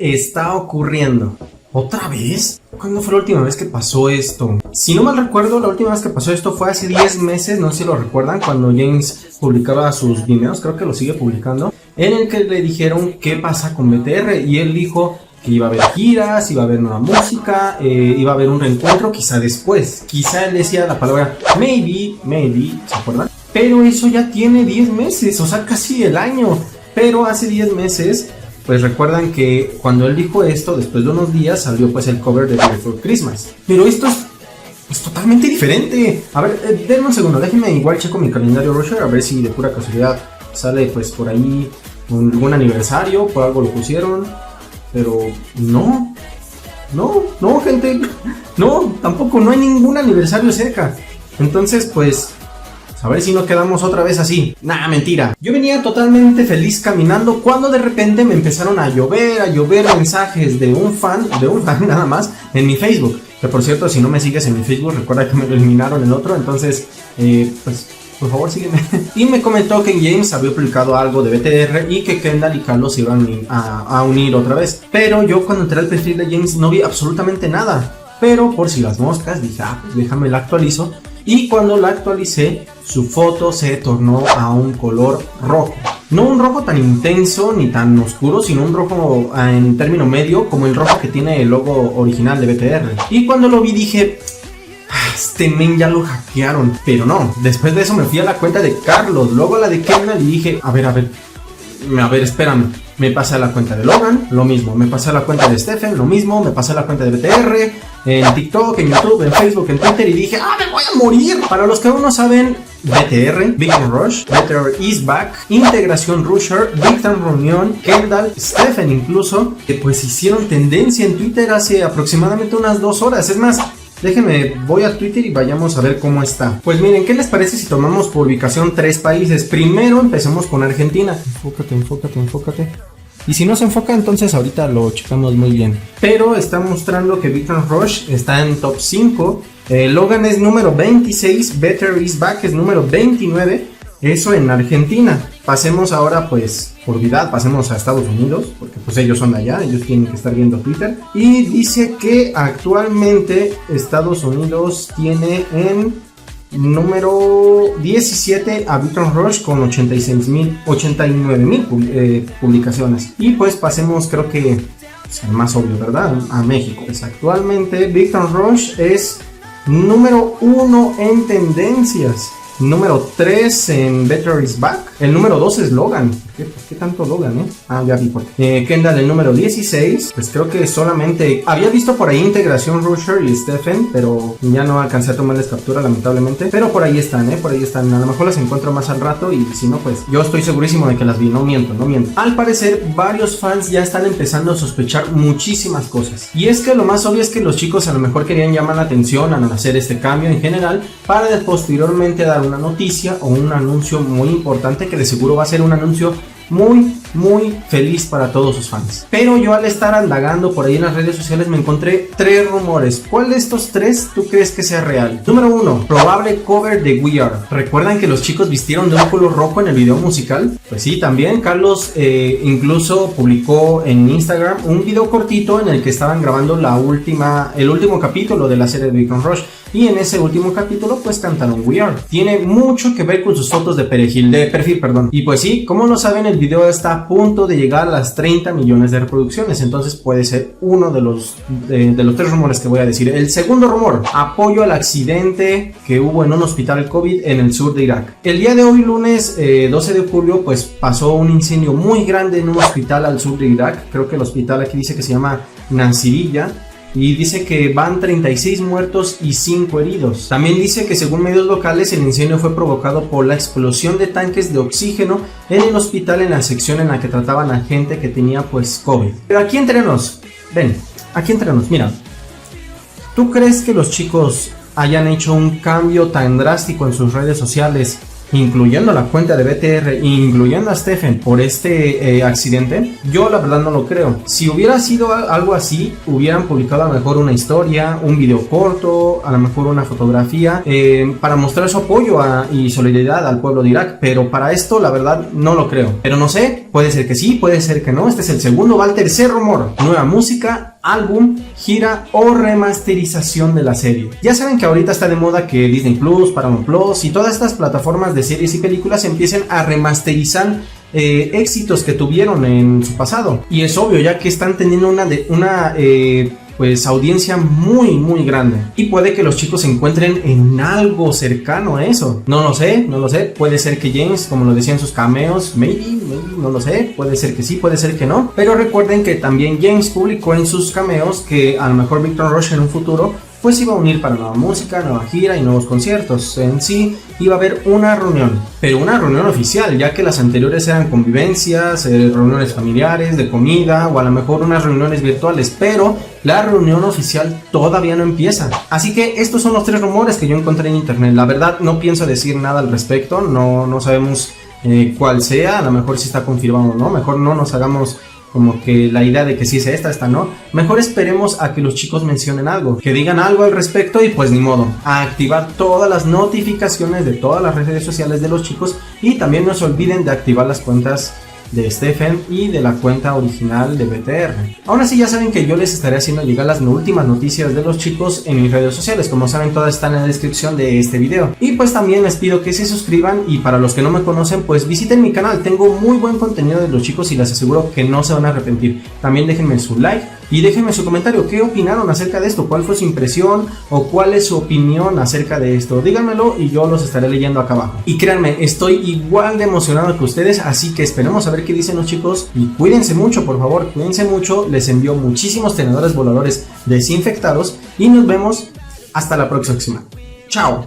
está ocurriendo? ¿Otra vez? ¿Cuándo fue la última vez que pasó esto? Si no mal recuerdo, la última vez que pasó esto fue hace 10 meses, no sé si lo recuerdan, cuando James publicaba sus videos, creo que lo sigue publicando, en el que le dijeron qué pasa con BTR, y él dijo que iba a haber giras, iba a haber nueva música, iba a haber un reencuentro, quizá después. Quizá él decía la palabra maybe, ¿se acuerdan? Pero eso ya tiene 10 meses, o sea, casi el año. Pero hace 10 meses, pues recuerdan que cuando él dijo esto, después de unos días salió pues el cover de Before Christmas. Pero esto es totalmente diferente. A ver, denme un segundo, déjenme igual checo mi calendario Rusher, a ver si de pura casualidad sale pues por ahí algún aniversario, por algo lo pusieron. Pero no, gente, no, tampoco, no hay ningún aniversario cerca. Entonces pues a ver si no quedamos otra vez así. Nah, mentira. Yo venía totalmente feliz caminando cuando de repente me empezaron a llover mensajes de un fan nada más en mi Facebook. Que por cierto, si no me sigues en mi Facebook, recuerda que me lo eliminaron el otro. Entonces, pues por favor sígueme. Y me comentó que James había publicado algo de BTR y que Kendall y Carlos se iban a unir otra vez. Pero yo cuando entré al perfil de James no vi absolutamente nada. Pero por si las moscas dije, pues déjame la actualizo. Y cuando la actualicé, su foto se tornó a un color rojo. No un rojo tan intenso ni tan oscuro, sino un rojo en término medio, como el rojo que tiene el logo original de BTR. Y cuando lo vi dije, este men ya lo hackearon. Pero no, después de eso me fui a la cuenta de Carlos, luego a la de Kendall y dije, a ver, espérame. Me pasé a la cuenta de Logan, lo mismo. Me pasé a la cuenta de Stephen, lo mismo. Me pasé a la cuenta de BTR, en TikTok, en YouTube, en Facebook, en Twitter. Y dije, me voy a morir. Para los que aún no saben, BTR, Victor Rush, BTR is back, Integración Rusher, Victor Reunión, Kendall, Stephen incluso, que pues hicieron tendencia en Twitter hace aproximadamente unas 2 horas. Es más, déjenme, voy a Twitter y vayamos a ver cómo está. Pues miren, ¿qué les parece si tomamos por ubicación 3 países? Primero empecemos con Argentina. Enfócate. Y si no se enfoca, entonces ahorita lo checamos muy bien. Pero está mostrando que Victor Rush está en top 5. Logan es número 26. Better is Back es número 29. Eso en Argentina. Pasemos ahora pues por Vidad, pasemos a Estados Unidos, porque pues ellos son allá, ellos tienen que estar viendo Twitter. Y dice que actualmente Estados Unidos tiene en número 17 a Victor Rush con 89,000 publicaciones. Y pues pasemos, creo que es el más obvio, ¿verdad? A México. Pues actualmente Victor Rush es número 1 en tendencias. Número 3 en Better is Back. El número 2 es Logan. ¿Por qué tanto Logan, ya vi por qué. Kendall, el número 16. Pues creo que solamente había visto por ahí Integración Rusher y Stephen, pero ya no alcancé a tomarles captura, lamentablemente. Pero por ahí están, por ahí están. A lo mejor las encuentro más al rato. Y si no, pues yo estoy segurísimo de que las vi. No miento. Al parecer, varios fans ya están empezando a sospechar muchísimas cosas. Y es que lo más obvio es que los chicos a lo mejor querían llamar la atención al hacer este cambio en general, para posteriormente dar una noticia o un anuncio muy importante, que de seguro va a ser un anuncio muy feliz para todos sus fans. Pero yo, al estar indagando por ahí en las redes sociales, me encontré 3 rumores. ¿Cuál de estos 3 tú crees que sea real? Número 1, probable cover de We Are. ¿Recuerdan que los chicos vistieron de un color rojo en el video musical? Pues sí, también Carlos incluso publicó en Instagram un video cortito en el que estaban grabando el último capítulo de la serie de Victor Rush. Y en ese último capítulo pues cantaron We Are. Tiene mucho que ver con sus fotos de perfil. Y pues sí, como lo saben, el video está a punto de llegar a las 30 millones de reproducciones. Entonces puede ser uno de los 3 rumores que voy a decir. El segundo rumor: apoyo al accidente que hubo en un hospital COVID en el sur de Irak. El día de hoy, lunes 12 de julio, pues pasó un incendio muy grande en un hospital al sur de Irak. Creo que el hospital aquí dice que se llama Nasiriyah. Y dice que van 36 muertos y 5 heridos. También dice que, según medios locales, el incendio fue provocado por la explosión de tanques de oxígeno en el hospital, en la sección en la que trataban a gente que tenía pues COVID. Pero aquí entre nos, mira, ¿tú crees que los chicos hayan hecho un cambio tan drástico en sus redes sociales incluyendo la cuenta de BTR, incluyendo a Stephen por este accidente, yo la verdad no lo creo. Si hubiera sido algo así, hubieran publicado a lo mejor una historia, un video corto, a lo mejor una fotografía, para mostrar su apoyo y solidaridad al pueblo de Irak, pero para esto la verdad no lo creo. Pero no sé, puede ser que sí, puede ser que no. Este es el segundo, va el tercer rumor: nueva música, álbum, gira o remasterización de la serie. Ya saben que ahorita está de moda que Disney Plus, Paramount Plus y todas estas plataformas de series y películas empiecen a remasterizar éxitos que tuvieron en su pasado. Y es obvio, ya que están teniendo una pues audiencia muy grande, y puede que los chicos se encuentren en algo cercano a eso. No lo sé, puede ser que James, como lo decía en sus cameos, maybe, no lo sé, puede ser que sí, puede ser que no, pero recuerden que también James publicó en sus cameos que a lo mejor Victor Rush en un futuro pues iba a unir para nueva música, nueva gira y nuevos conciertos. En sí iba a haber una reunión, pero una reunión oficial, ya que las anteriores eran convivencias, reuniones familiares, de comida, o a lo mejor unas reuniones virtuales, pero la reunión oficial todavía no empieza. Así que estos son los tres rumores que yo encontré en internet. La verdad no pienso decir nada al respecto, no sabemos cuál sea, a lo mejor si está confirmado o no, mejor no nos hagamos como que la idea de que sí es esta no. Mejor esperemos a que los chicos mencionen algo, que digan algo al respecto, y pues ni modo, a activar todas las notificaciones de todas las redes sociales de los chicos, y también no se olviden de activar las cuentas de Stephen y de la cuenta original de BTR. Aún así, ya saben que yo les estaré haciendo llegar las últimas noticias de los chicos en mis redes sociales. Como saben, todas están en la descripción de este video. Y pues también les pido que se suscriban, y para los que no me conocen, pues visiten mi canal. Tengo muy buen contenido de los chicos y les aseguro que no se van a arrepentir. También déjenme su like y déjenme su comentario. ¿Qué opinaron acerca de esto? ¿Cuál fue su impresión o cuál es su opinión acerca de esto? Díganmelo y yo los estaré leyendo acá abajo. Y créanme, estoy igual de emocionado que ustedes, así que esperemos a ver qué dicen los chicos. Y cuídense mucho, por favor, cuídense mucho. Les envío muchísimos tenedores voladores desinfectados y nos vemos hasta la próxima. Chao.